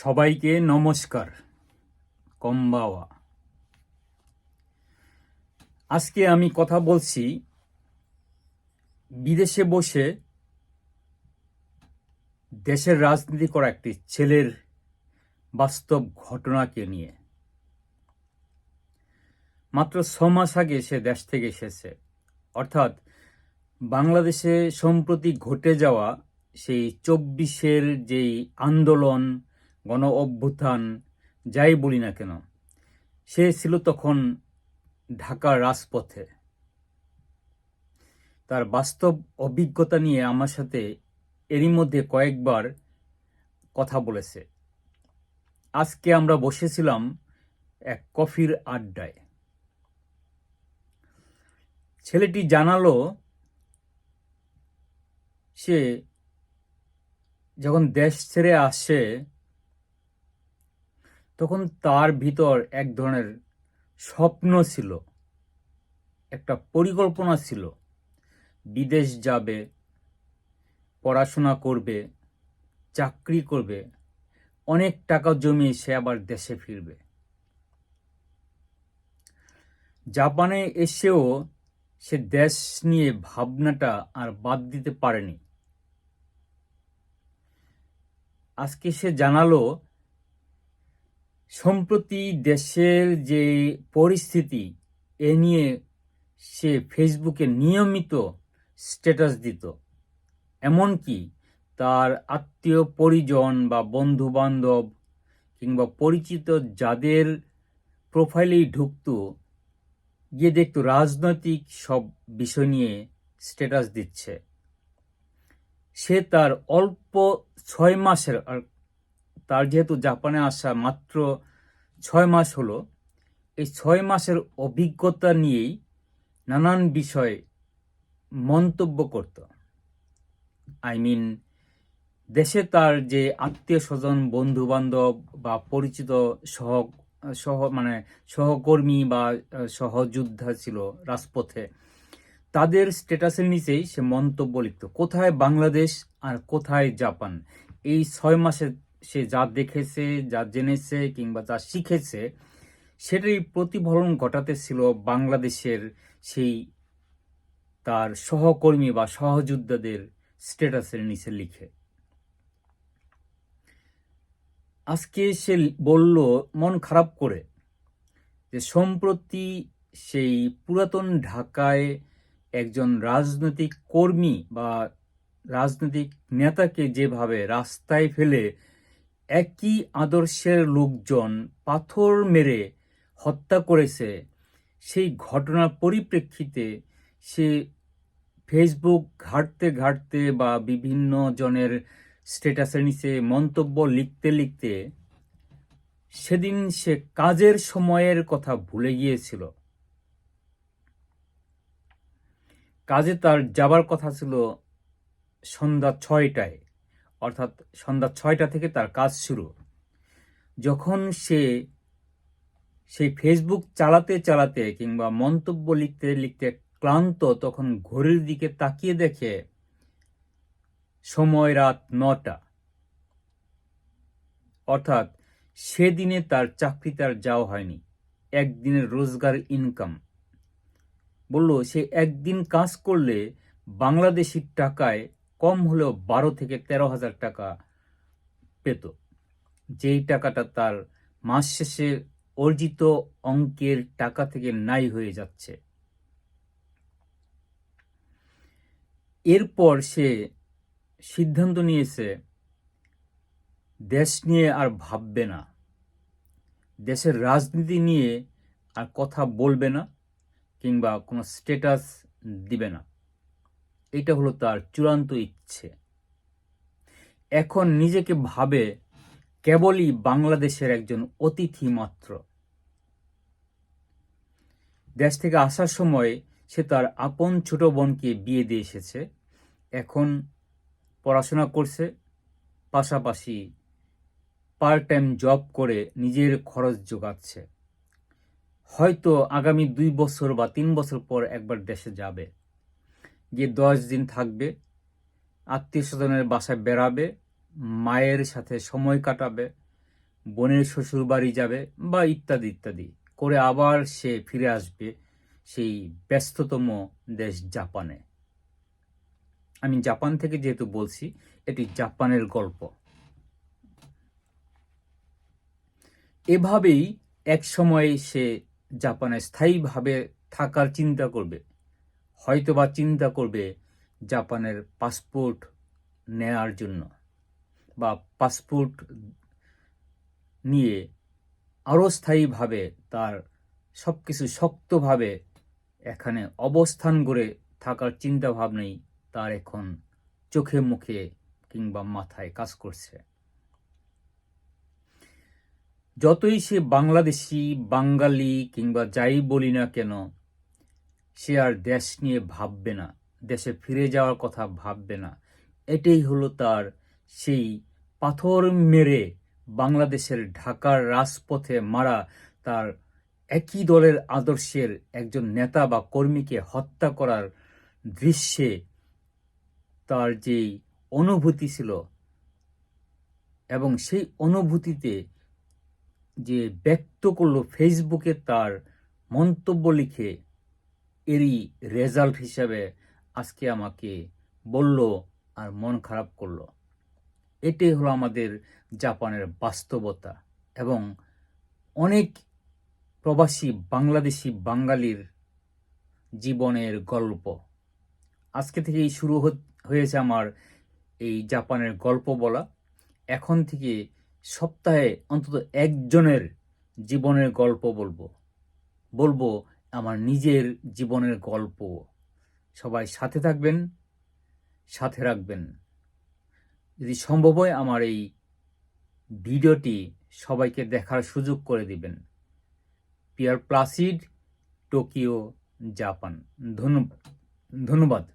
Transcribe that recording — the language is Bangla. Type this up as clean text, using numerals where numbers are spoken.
সবাইকে নমস্কার, কম্বাওয়া। আজকে আমি কথা বলছি বিদেশে বসে দেশের রাজনীতি করা একটি ছেলের বাস্তব ঘটনাকে নিয়ে। মাত্র 6 মাস আগে সে দেশ থেকে এসেছে, অর্থাৎ বাংলাদেশে সম্প্রতি ঘটে যাওয়া সেই 24-এর যেই আন্দোলন, গণ অভ্যুত্থান, যাই বলি না কেন, সে ছিল তখন ঢাকার রাজপথে। তার বাস্তব অভিজ্ঞতা নিয়ে আমার সাথে এরই মধ্যে কয়েকবার কথা বলেছে। আজকে আমরা বসেছিলাম এক কফির আড্ডায়। ছেলেটি জানালো সে যখন দেশ ছেড়ে আসে তখন তার ভিতর এক ধরনের স্বপ্ন ছিল, একটা পরিকল্পনা ছিল। বিদেশ যাবে, পড়াশোনা করবে, চাকরি করবে, অনেক টাকা জমিয়ে সে আবার দেশে ফিরবে। জাপানে এসেও সে দেশ নিয়ে ভাবনাটা আর বাদ দিতে পারেনি। আজকে সে জানালো সম্প্রতি দেশের যে পরিস্থিতি, এ নিয়ে সে ফেসবুকে নিয়মিত স্ট্যাটাস দিত। এমনকি তার আত্মীয় পরিজন বা বন্ধু বান্ধব কিংবা পরিচিত যাদের প্রোফাইলেই ঢুকত, গিয়ে দেখত রাজনৈতিক সব বিষয় নিয়ে স্ট্যাটাস দিচ্ছে। সে তার অল্প 6 মাসের, আর তার যেহেতু জাপানে আসা মাত্র 6 মাস হলো, এই 6 মাসের অভিজ্ঞতা নিয়েই নানান বিষয় মন্তব্য করত। দেশে তার যে আত্মীয় স্বজন, বন্ধু বান্ধব বা পরিচিত সহকর্মী বা সহযোদ্ধা ছিল রাজপথে, তাদের স্ট্যাটাসের নিচেই সে মন্তব্য লিখত। কোথায় বাংলাদেশ আর কোথায় জাপান, এই 6 মাসে সে যা দেখেছে, যা জেনেছে কিংবা যা শিখেছে, সেটাই প্রতিফলন ঘটাতে ছিল বাংলাদেশের সেই তার সহকর্মী বা সহযোদ্ধাদের স্ট্যাটাসের নিচে লিখে। আজকে সে বলল মন খারাপ করে যে সম্প্রতি সেই পুরাতন ঢাকায় একজন রাজনৈতিক কর্মী বা রাজনৈতিক নেতাকে যেভাবে রাস্তায় ফেলে একই আদর্শের লোকজন পাথর মেরে হত্যা করেছে, সেই ঘটনার পরিপ্রেক্ষিতে সে ফেসবুক ঘাঁটতে ঘাঁটতে বা বিভিন্ন জনের স্ট্যাটাসের নিচে মন্তব্য লিখতে লিখতে সেদিন সে কাজের সময়ের কথা ভুলে গিয়েছিল। কাজে তার যাবার কথা ছিল সন্ধ্যা 6টায়, অর্থাৎ সন্ধ্যা 6টা থেকে তার কাজ শুরু। যখন সে সেই ফেসবুক চালাতে চালাতে কিংবা মন্তব্য লিখতে লিখতে ক্লান্ত, তখন ঘড়ির দিকে তাকিয়ে দেখে সময় রাত 9টা। অর্থাৎ সেদিনে তার চাকরিতে আর যাওয়া হয়নি, একদিনের রোজগার ইনকাম। বলল সে একদিন কাজ করলে বাংলাদেশি টাকায় কম হলেও 12 থেকে 13,000 টাকা পেত, যেই টাকাটা তার মাস শেষে অর্জিত অঙ্কের টাকা থেকে নাই হয়ে যাচ্ছে। এরপর সে সিদ্ধান্ত নিয়েছে দেশ নিয়ে আর ভাববে না, দেশের রাজনীতি নিয়ে আর কথা বলবে না কিংবা কোনো স্ট্যাটাস দিবে না। এটা হলো তার চূড়ান্ত ইচ্ছে। এখন নিজেকে ভাবে কেবলই বাংলাদেশের একজন অতিথি মাত্র। দেশ থেকে আসার সময় সে তার আপন ছোট বোনকে বিয়ে দিয়ে এসেছে। এখন পড়াশোনা করছে, পাশাপাশি পার্ট টাইম জব করে নিজের খরচ জোগাচ্ছে। হয়তো আগামী 2 বছর বা 3 বছর পর একবার দেশে যাবে, গিয়ে 10 দিন থাকবে, আত্মীয় স্বজনের বাসায় বেড়াবে, মায়ের সাথে সময় কাটাবে, বোনের শ্বশুর বাড়ি যাবে বা ইত্যাদি ইত্যাদি করে আবার সে ফিরে আসবে সেই ব্যস্ততম দেশ জাপানে। আমি জাপান থেকে যেহেতু বলছি, এটি জাপানের গল্প। এভাবেই এক সময় সে জাপানে স্থায়ীভাবে থাকার চিন্তা করবে, হয়তোবা চিন্তা করবে জাপানের পাসপোর্ট নেয়ার জন্য, বা পাসপোর্ট নিয়ে আরও স্থায়ীভাবে তার সব কিছু শক্তভাবে এখানে অবস্থান করে থাকার চিন্তা ভাবনাই তার এখন চোখে মুখে কিংবা মাথায় কাজ করছে। যতই সে বাংলাদেশি, বাঙালি কিংবা যাই বলি না কেন, সে আর দেশ নিয়ে ভাববে না, দেশে ফিরে যাওয়ার কথা ভাববে না। এটাই হলো তার সেই পাথর মেরে বাংলাদেশের ঢাকার রাজপথে মারা তার একই দলের আদর্শের একজন নেতা বা কর্মীকে হত্যা করার দৃশ্যে তার যেই অনুভূতি ছিল, এবং সেই অনুভূতিতে যে ব্যক্ত করলো ফেসবুকে তার মন্তব্য লিখে, এরই রেজাল্ট হিসাবে আজকে আমাকে বলল আর মন খারাপ করলো। এটাই হলো আমাদের জাপানের বাস্তবতা এবং অনেক প্রবাসী বাংলাদেশি বাঙালির জীবনের গল্প। আজকে থেকেই শুরু হয়েছে আমার এই জাপানের গল্প বলা। এখন থেকে সপ্তাহে অন্তত একজনের জীবনের গল্প বলবো আমার নিজের জীবনের গল্প। সবাই সাথে থাকবেন, সাথে রাখবেন। যদি সম্ভব হয় আমার এই ভিডিওটি সবাইকে দেখার সুযোগ করে দিবেন। Pierre Placide, Tokyo, Japan. ধন্যবাদ।